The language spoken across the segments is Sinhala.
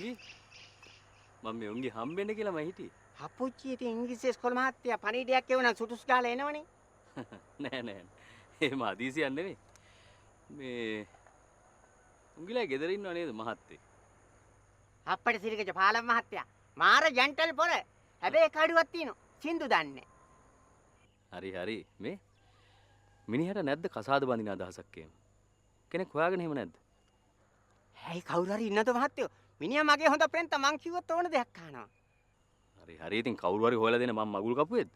නංගි මම මේ උන්ගේ හම්බෙන්න කියලා මම හිටියේ. අප්පුච්චි ඉතින් ඉංග්‍රීසි ඉස්කෝලේ මහත්තයා පණිවිඩයක් එවුණා සුටුස් ගාලා එනවනේ. නෑ නෑ. එහෙම අදීසියක් නෙමෙයි. මේ උන්ගිලා ගෙදර ඉන්නව නේද මහත්තේ? අප්පට සිරිගජ පාලම් මහත්තයා. මාර ජන්ටල් පොර. හැබැයි කඩුවක් තියෙනවා. සින්දු දන්නේ. හරි හරි. මේ මිනිහට නැද්ද කසාද බඳින අදහසක් එහෙම? කෙනෙක් හොයාගෙන එහෙම නැද්ද? ඇයි කවුරු හරි ඉන්නද මහත්තයෝ? මිනිහා මගේ හොඳ ප්‍රෙන්ත මං කිව්වොත් ඕන දෙයක් අහනවා. හරි හරි. ඉතින් කවුරු හරි හොයලා දෙන මම මගුල් කපුවේද?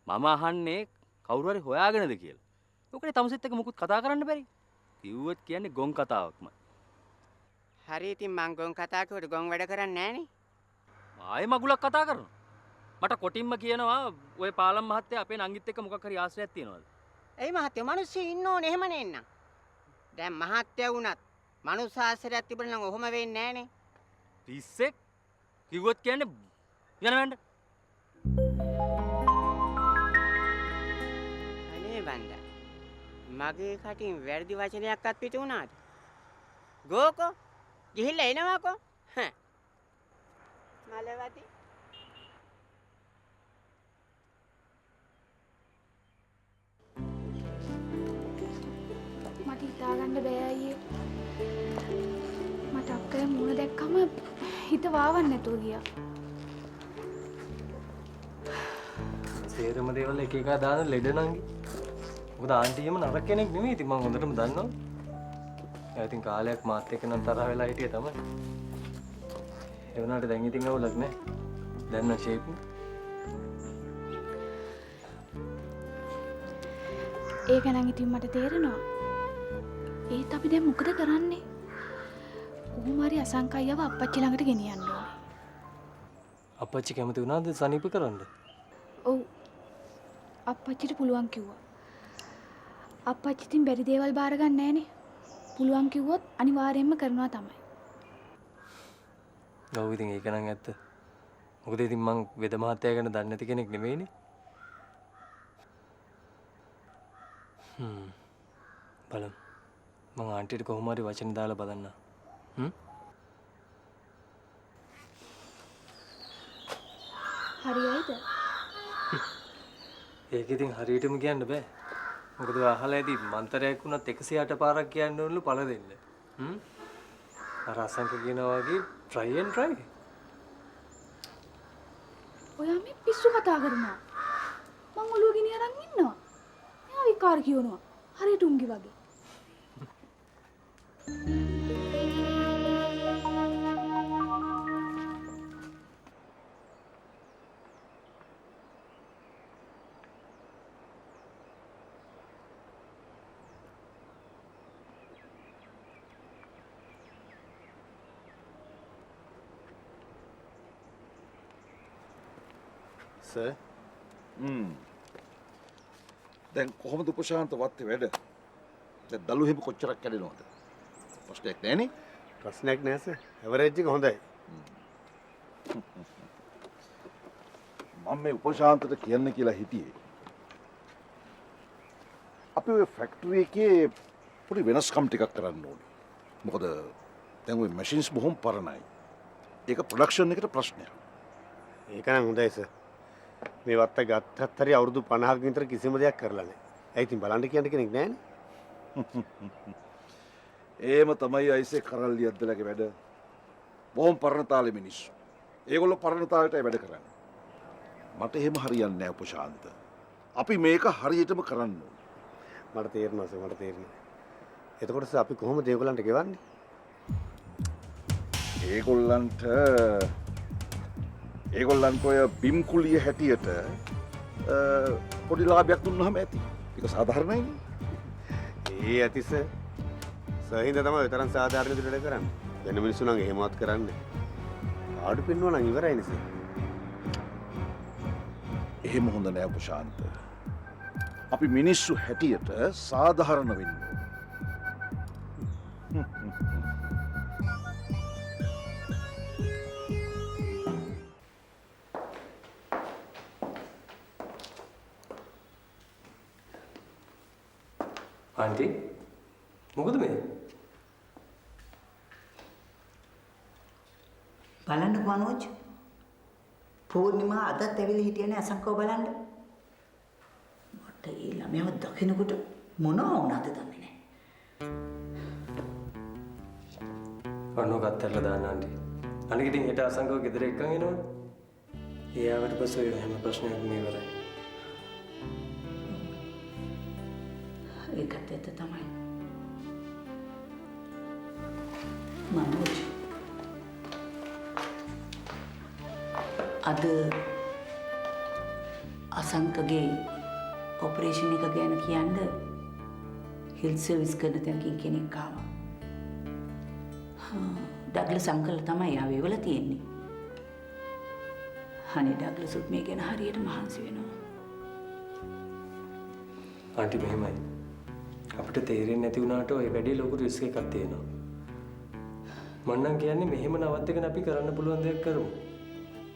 මම අහන්නේ කවුරු හරි හොයාගෙනද කියලා. ඔකනේ තමසෙත් එක මුකුත් කතා කරන්න බැරි. කිව්වොත් කියන්නේ ගොන් කතාවක්මයි. හරි ඉතින් මං ගොන් කතා කරුවට ගොන් වැඩ කරන්නේ නෑනේ. ආයේ මගුලක් කතා කරනවා. මට කොටින්ම කියනවා ඔය පාලම් මහත්තයා අපේ නංගිත් එක්ක මොකක් හරි ආශ්‍රයයක් තියනවාද? එයි මහත්තයෝ මිනිස්සු ඉන්න ඕනේ එහෙම නෙන්නම්. දැන් මහත්තයා වුණත් මනුස්ස ආශ්‍රයයක් තිබුණා නම් ඔහොම වෙන්නේ නෑනේ. පිස්සෙක් කිව්වොත් කියන්නේ යනවන්න. අනේ බණ්ඩා. මගේ කටින් වැරදි වචනයක්වත් පිට වුණාද? ගෝකෝ ගිහිල්ලා එනවාකෝ. හ්ම්. මලවදී මට හිතාගන්න බෑ අයියේ. මට අක්කගේ මූණ දැක්කම හිත වාවන්න නැතුව ගියා. සේරම දේවල් එක එක දාන ලෙඩ නංගි. මොකද ආන්ටියම නරක කෙනෙක් නෙමෙයි. ඉතින් මම හොඳටම දන්නවා. එයා ඉතින් කාලයක් මාත් එක්ක නම් තරහ වෙලා හිටියේ තමයි. ඒ වුණාට දැන් ඉතින් අවුලක් නැහැ. දැන් නම් ෂේප්. ඒක නම් ඉතින් මට තේරෙනවා. ඒත් අපි දැන් මොකද කරන්නේ? කොහොම හරි අසංකයව අප්පච්චි ළඟට ගෙනියන්න ඕනේ. අප්පච්චි කැමති වුණාද සනීප කරන්න? ඔව්. අප්පච්චිට පුළුවන් කිව්වා. අප්පච්චි ඉතින් බැරි දේවල් බාර ගන්න නෑනේ. පුළුවන් කිව්වොත් අනිවාර්යයෙන්ම කරනවා තමයි. ඔව් ඉතින් ඒක නම් ඇත්ත. මොකද ඉතින් මං වෙද මහත්තයා ගැන දන්නේ නැති කෙනෙක් නෙමෙයිනේ. බලමු. මං ආන්ටිට කොහොම හරි වචන දාලා බලන්න. හරියයිද? ඒක ඉතින් හරියටම කියන්න බෑ. මොකද ඔය අහලා ඇති මන්තරයක් වුණත් 108 පාරක් කියන්න ඕනලු පළ දෙන්න. අර අසංක කියනවා වගේ try and try. ඔයා මේ පිස්සු කතා කරනවා. මං ඔළුව ගෙනිය අරන් ඉන්නවා. එයා විකාර කියනවා. හරියට උන්ගේ වගේ. සර්. දැන් කොහොමද උපශාන්ත වත්තේ වැඩ? දැන් දළු හිම කොච්චරක් කැඩෙනවද? ප්‍රශ්නයක් නැහනේ. ප්‍රශ්නයක් නෑ සර්. ඇවරේජ් එක හොඳයි. මම මේ උපශාන්තට කියන්න කියලා හිටියේ. අපි ඔය ෆැක්ටරි එකේ පොඩි වෙනස්කම් ටිකක් කරන්න ඕනේ. මොකද දැන් ඔය මැෂින්ස් බොහොම පරණයි. ඒක ප්‍රොඩක්ෂන් එකට ප්‍රශ්නයක්. ඒක නම් හොඳයි සර්. මේ වත්ත ගත්තත් හරි අවුරුදු 50ක විතර කිසිම දෙයක් කරලා නැහැ. ඇයි ඉතින් බලන්න කියන්න කෙනෙක් නැහැනේ. ඒම තමයි අයිසේ කරල්ලි අද්දලගේ වැඩ. බොහොම පරණ තාලේ මිනිස්සු. ඒගොල්ලෝ පරණ තාලෙටයි වැඩ කරන්නේ. මට එහෙම හරියන්නේ නැහැ උපශාන්ත. අපි මේක හරියටම කරන්න ඕනේ. මට තේරෙනවා සර් මට තේරෙනවා. එතකොට සර් අපි කොහොමද ඒගොල්ලන්ට ගෙවන්නේ? ඒගොල්ලන්ට ඔය බිම් කුලිය හැටියට පොඩි ලාභයක් දුන්නාම ඇති. ඒක සාධාරණයිනේ. ඒ ඇති සර්. සර් හින්දා තමයි ඔය තරම් සාධාරණ විදිහට වැඩ කරන්නේ. වෙන මිනිස්සු නම් එහෙමවත් කරන්නේ. ආඩු පෙන්නුවා නම් ඉවරයිනේ සර්. එහෙම හොඳ නෑ උපශාන්ත. අපි මිනිස්සු හැටියට සාධාරණ වෙන්න ඕනේ. ආන්ටි මොකද මේ? බලන්න මනෝජ් පූර්ණිමා අදත් ඇවිල්ලා හිටියනේ අසංකව බලන්න. මට ඒ ළමයාව දකිනකොට මොනවා වුණාද දන්නේ නැහැ. අනෝ කතරලා දාන්න ආන්ටි. අනික ඉතින් හෙට අසංකව ගෙදර එක්කන් එනවනේ. ඒ ආවට පස්සේ ඔය හැම ප්‍රශ්නයක්ම ඉවරයි. ඒකත් ඇත්ත තමයි. මනෝජ් අද අසංකගේ ඔපරේෂන් එක ගැන කියන්න හෙල්ත් සර්විස් කරන තැනකින් කෙනෙක් ආවා. ඩග්ලස් අංකල් තමයි ආවේ වල තියෙන්නේ. අනේ ඩග්ලස් උත් මේ ගැන හරියට මහන්සි වෙනවා. ආන්ටි මෙහෙමයි. අපිට තේරෙන්නේ නැති වුණාට ඔය වැඩේ ලොකු රිස්ක් එකක් තියෙනවා. මම නම් කියන්නේ මෙහෙම නවත්තගෙන අපි කරන්න පුළුවන් දෙයක් කරමු.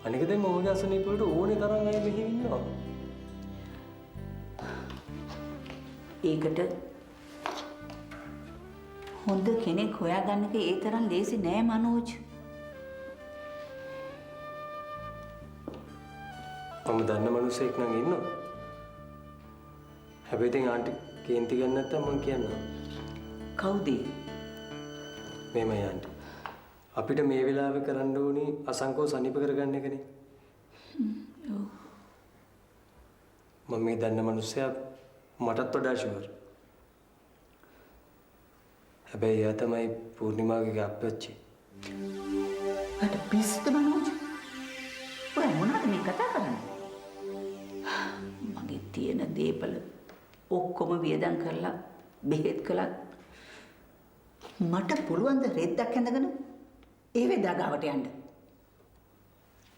අනික දැන් මොහොගේ අසනීප වලට ඕනේ තරම් අය මෙහි ඉන්නවා. ඒකට හොඳ කෙනෙක් හොයාගන්න එක ඒ තරම් ලේසි නෑ මනෝජ්. මම දන්න මිනිස්සෙක් නම් ඉන්නවා. හැබැයි ඉතින් ආන්ටි කේන්ති ගන්න නැත්තම් මම කියන්නම්. කවුද? මේමයි ආන්ටි. අපිට මේ වෙලාවේ කරන්න ඕනි අසංකෝ සනීප කරගන්න එකනේ. ඔව්. මම මේ දන්න මිනිස්සයා මටත් වඩා ෂුවර්. හැබැයි එයා තමයි පූර්ණිමාගේ අප්පච්චි. අට පිස්සුද මනෝජ්? ඔය මොනවද මේ කතා කරන්නේ? මගේ තියෙන දේපල ඔක්කොම වියදම් කරලා බෙහෙත් කළත් මට පුළුවන් ද රෙද්දක් ඇඳගෙන ඒ වෙදා ගාවට යන්න.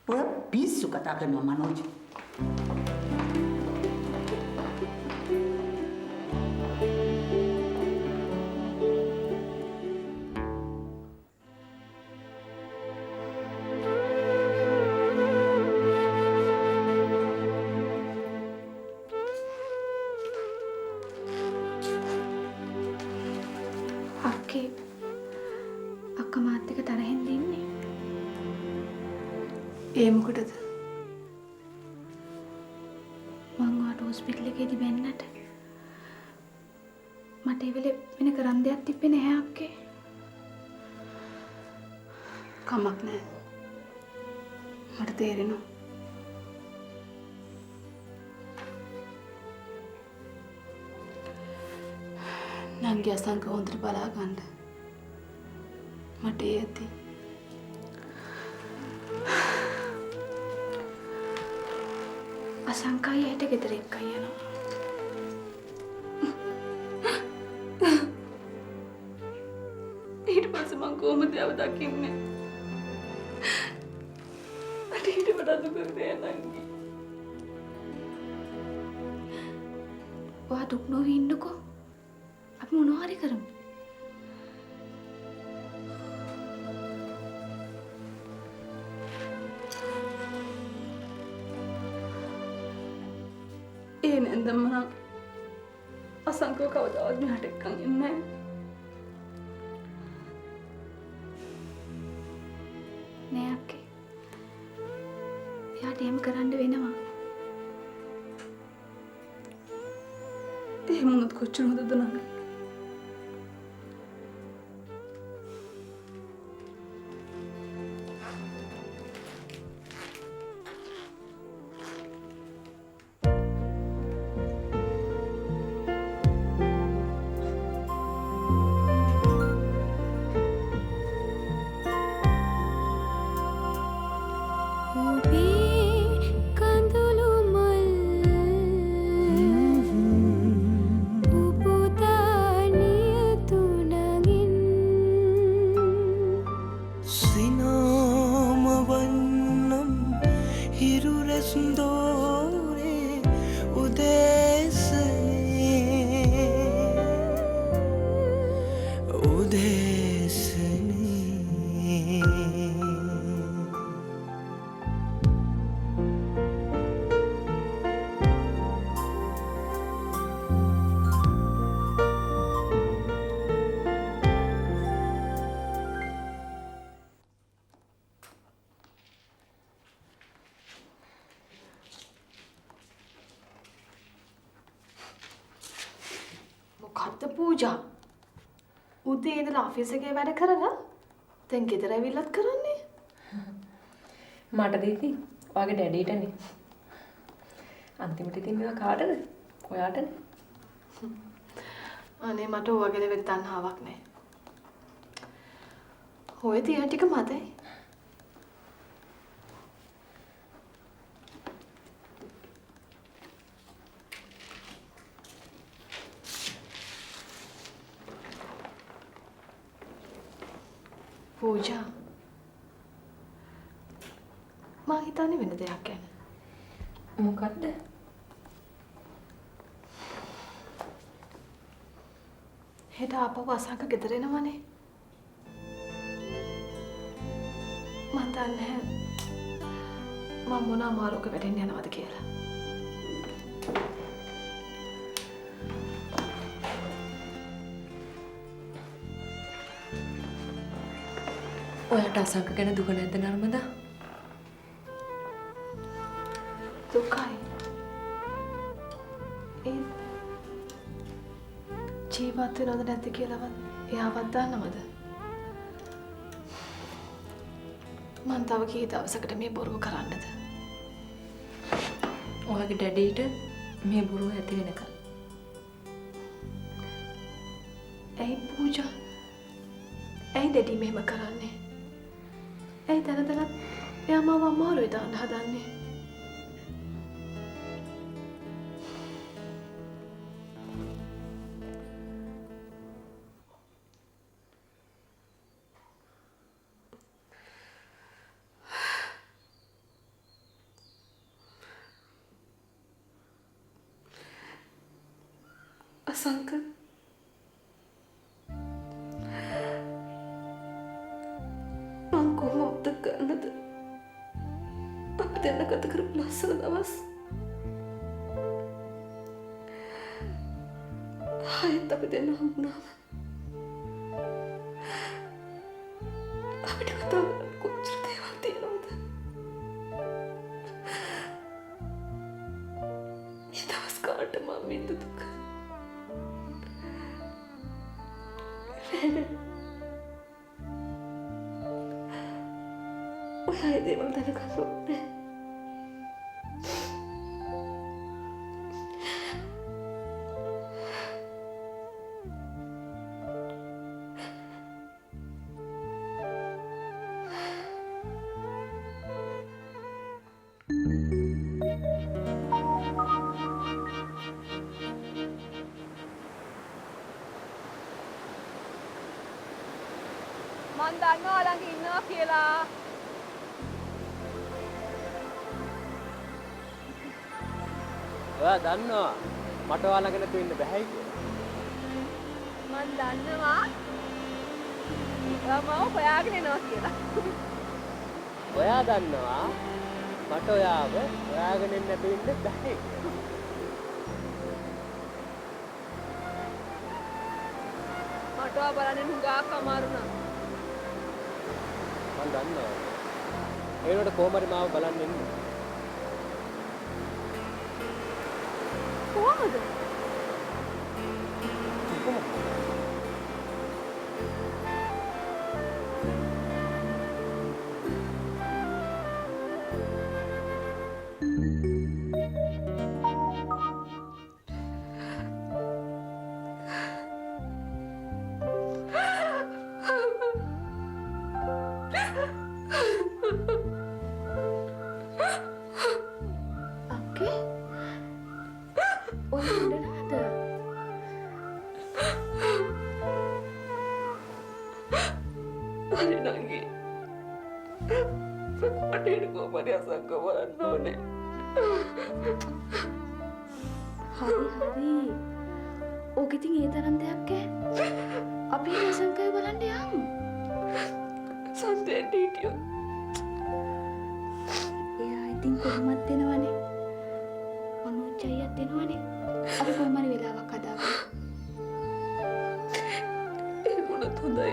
ඔය පිස්සු කතා කරනවා මනෝජ්. අක්කා මාත් එක්ක තරහෙන් දෙන්නේ. ඒ මොකටද? මං වාට හොස්පිටල් එකේදී බැන්නට මට ඒ වෙලේ වෙන කරන්න දෙයක් තිබ්බේ නැහැ අක්කේ. කමක් නැහැ. මට තේරෙනවා. නංගි අසංක හොඳට බලා ගන්න. මට ඒ ඇති. අසංකයි හෙට ගෙදර එක්කයි යනවා. ඊට පස්සේ මං කොහොමද යව දකින්නේ? මට ඊට වඩා දුකක් නෑ නංගි. ඔයා දුක් නොවී ඉන්නකෝ. අපි මොනවා හරි කරමු. ඒ නැන්දම නම් අසංකව කවදාවත් මෙහාට එක්කන් එන්නේ නැහැ. නෑ අක්කේ. එයාට එහෙම කරන්න වෙනවා. එහෙම වුණොත් කොච්චර හොඳද නංගි? කඳුළු මල් උපුදා පූජා උදේ ඉඳලා ඔෆිස් එකේ වැඩ කරලා දැන් ගෙදර ඇවිල්ලත් කරන්නේ. මට දෙන්නේ ඔයාගේ ඩැඩීටනේ. අන්තිමට ඉතින් මේවා කාටද? ඔයාටනේ. අනේ මට ඔයගෙල වෙත් තණ්හාවක් නැහැ. ඔය තියෙන ටික මතයි. පූජා මං හිතන්නේ වෙන දෙයක් ගැන. මොකද්ද? හෙට ආපහු අසංක ගෙදර එනවනේ. මං දන්නේ නැහැ මම මොන අමාරුවක වැඩෙන්න යනවද කියලා. ඔයාට අසංක ගැන දුක නැද්ද නර්මදා? දුකයි. ඒ ජීවත් වෙනවද නැද්ද කියලාවත් එයාවත් දන්නවද? මං තව කී දවසකට මේ බොරුව කරන්නද? ඔයාගේ ඩැඩීට මේ බොරුව ඇති වෙනකන්. ඇයි පූජා? ඇයි ඩැඩි මෙහෙම කරන්නේ? ඇයි දැන දැනත් එයා මාව අමාරුවේ දාන්න හදන්නේ? අසංක මං කොහොමද කරන්නද අපි දෙන්න ගත කරපු ලස්සන දවස් ආයෙත් අපි දෙන්න හම්බුනාම අපිට කතා කරන්න කොච්චර දේවල් තියෙනවද? මේ දවස් කාට මම විඳ දුක ඔයා ඒ දේවල් දැනගන්න ඕනේ. මං දන්නවා ළඟ ඉන්නවා කියලා. ඔයා දන්නවා මට ඔයාලා ගැන තේින්න බෑ කියලා. මං දන්නවා ඔයා මාව හොයාගෙන එනවා කියලා. ඔයා දන්නවා මට ඔයාව හොයාගෙන එන්න නැතුව ඉන්න බෑ කියලා. මට ඔයා බලන්නේ හුඟක් අමාරු නම්. මං දන්නවා. ඒ වෙනකොට කොහොම හරි මාව බලන්න එන්න. කොහොමද? අක්කේ ඔය ඉන්නවද? හරි නංගි. අටේට කොහොමද අසංක බලන්න ඕනේ. හරි. ඕක ඉතින් ඒ තරම් දෙයක් ඈ. අපි රසංකය බලන්න යමු. සන්දේට හිටියෝ. එයා ඉතින් කොහොමද දෙනවනේ. අනුච් අයියත් දෙනවනේ. අපි කොහොම හරි වෙලාවක් හදාගමු. ඒ මොනත් හොඳයි.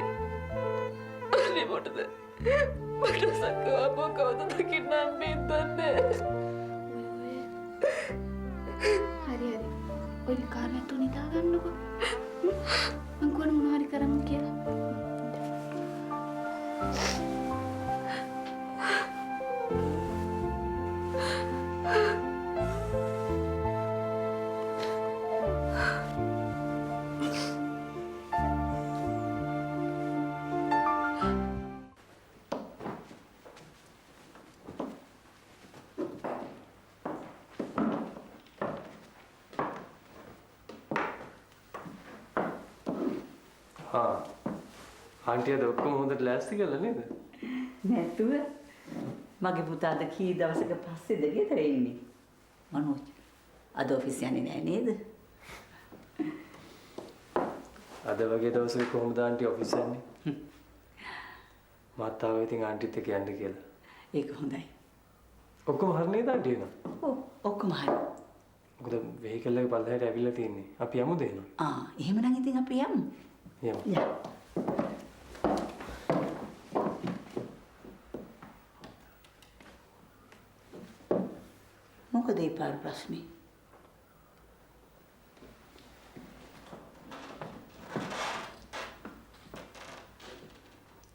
අනේ මොකටද? මට සක්කව කවද දකින්න මේ දන්නේ. හරි. ඔය කාර්යය තුනිදා ගන්නකො. මං කොහොම මොනවා හරි කරමු කියලා. හා ආන්ටි අද ඔක්කොම හොඳට ලෑස්ති කරලා නේද? නැතුව මගේ පුතා අද කී දවසක පස්සේද ගෙදර එන්නේ? මනෝජ් අද ඔෆිස් යන්නේ නැහැ නේද? අද වගේ දවසක කොහොමද ආන්ටි ඔෆිස් යන්නේ? මාතාව ඉතින් ආන්ටිත් එක්ක යන්න කියලා. ඒක හොඳයි. ඔක්කොම හරි නේද ආන්ටි එහෙනම්? ඔව් ඔක්කොම හරි. මොකද වෙහිකල් එක පල්ලෙහාට ඇවිල්ලා තියෙන්නේ. අපි යමුද එහෙනම්? එහෙමනම් ඉතින් අපි යමු. යමු. යා. මොකද ඒ පාර ප්‍රශ්නේ?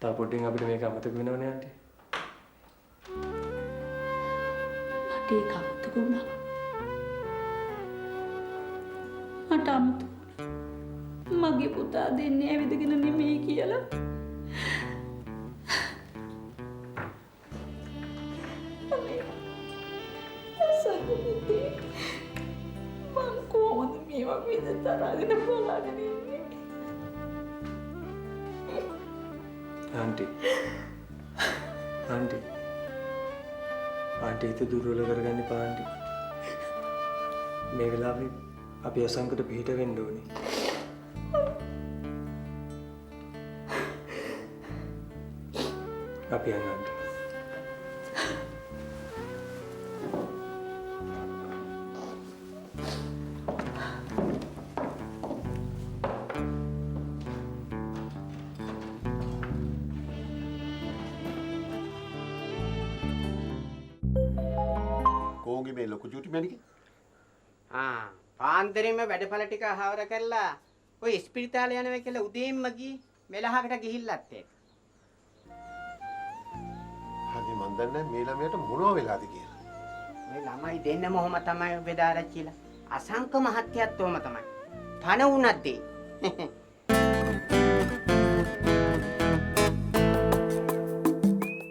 තා පොඩ්ඩෙන් අපිට මේක අමතක වෙනවනේ ආන්ටි. මට ඒක අමතක වුණා. මට අමතක මගේ පුතා දෙන්නේ ඇවිදගෙන නෙමෙයි කියලා. අසතුටුයි. මං කොහොමද මේවා විඳතරගෙන බලාගෙන ඉන්නේ? ආන්ටි හිත දුර්වල කරගන්න එපා ආන්ටි. මේ වෙලාවේ අපි අසංකට පිට වෙන්න ඕනේ. අපි යන්න ආන්ටි. කෝන්ගේ මේ ලොකු චුටි මැනික පාන්දරෙම වැඩපල ටික අහවර කරලා ඔය ස්පිරිතාලේ යනවා කියලා උදේන්ම ගියේ මෙලහකට ගිහිල්ලත් ඒක. හරි මන් දන්නේ මේ ළමයට මොනවා වෙලාද කියලා. මේ ළමයි දෙන්නම ඔහම තමයි බෙදාරච්චිලා. අසංක මහත්යත් ඔහම තමයි. පණ උනත් දෙයි.